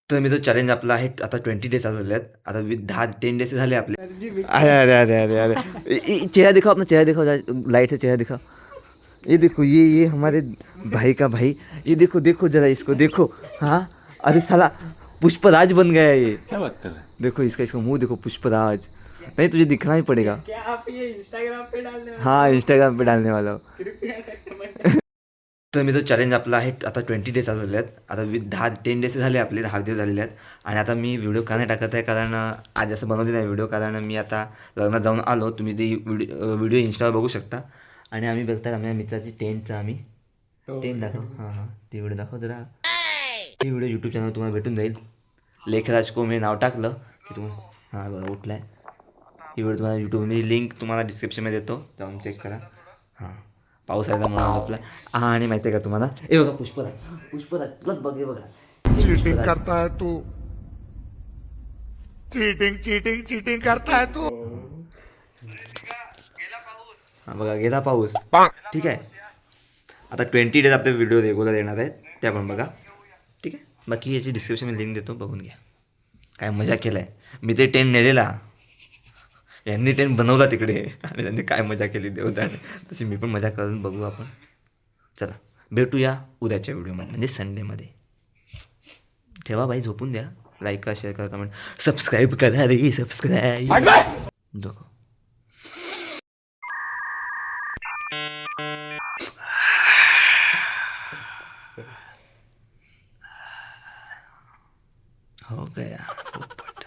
तर मी तो चॅलेंज आपला आहे आता 20 डेज झाले आहेत. आता 10 डेज झाले आपले. अरे अरे अरे अरे अरे चेहरा दिखाओ, अपना चेहरा दिखाओ, लाइट से चेहरा दिखाओ. ये देखो, ये हमारे भाई का भाई. ये देखो देखो जरा इसको देखो. हाँ, अरे साला पुष्पराज बन गया ये. क्या बात कर रहे हैं? देखो इसका इसका मुंह देखो, पुष्पराज. नहीं तुझे दिखना ही पड़ेगा. क्या आप ये इंस्टाग्राम पे डालने वाले? हाँ, इंस्टाग्राम पे डालने वाला हूँ. तर मी तो चॅलेंज आपला आहे आता 20 डेज झालेले आहेत. आता 10 डेज झाले आपले, 10 दिवस झालेले आहेत. आणि आता मी व्हिडिओ का नाही टाकत आहे, कारण आज असं बनवले नाही व्हिडिओ, कारण मी आता लग्नात जाऊन आलो. तुम्ही ती व्हिडिओ इंस्टावर बघू शकता. आणि आम्ही बघतात आम्ही मित्राची टेंटचा आम्ही टेंट दाखव. हां हां, ती व्हिडिओ दाखव जरा. ती व्हिडिओ यूट्यूब चॅनल तुम्हाला भेटून जाईल. लेखराज कोम हे नाव टाकलं की तुम्हाला हां बघा उठला आहे. ही व्हिडिओ तुम्हाला यूट्यूब, मी लिंक तुम्हाला डिस्क्रिप्शनमध्ये देतो, जाऊन चेक करा. हां, पाऊस आला म्हणून झोपला. हां, आणि माहिती आहे का तुम्हाला, हे बघा पुष्पराज, पुष्पराज तुलाच बघ, हे बघा चीटिंग करता है तू. चीटिंग चीटिंग चीटिंग करता है तू. हां बघा, गेला पाऊस. ठीक आहे. आता 20 डेज आपले व्हिडिओ रेग्युलर येणार आहेत, ते आपण बघा. ठीक आहे. बाकी याची डिस्क्रिप्शनमध्ये लिंक देतो, बघून घ्या. काय मजा केला आहे मी. ते टेंट नेलेला, यांनी टेंट बनवला तिकडे, आणि त्यांनी काय मजा केली देवदाने, तशी मी पण मजा करून बघू आपण. चला भेटूया उद्याच्या व्हिडिओमध्ये, म्हणजे संडेमध्ये. ठेवा बाई, झोपून द्या. लाईक करा, शेअर करा, कमेंट, सबस्क्राईब करा रे, सबस्क्राईब. देखो हो गया पोपट.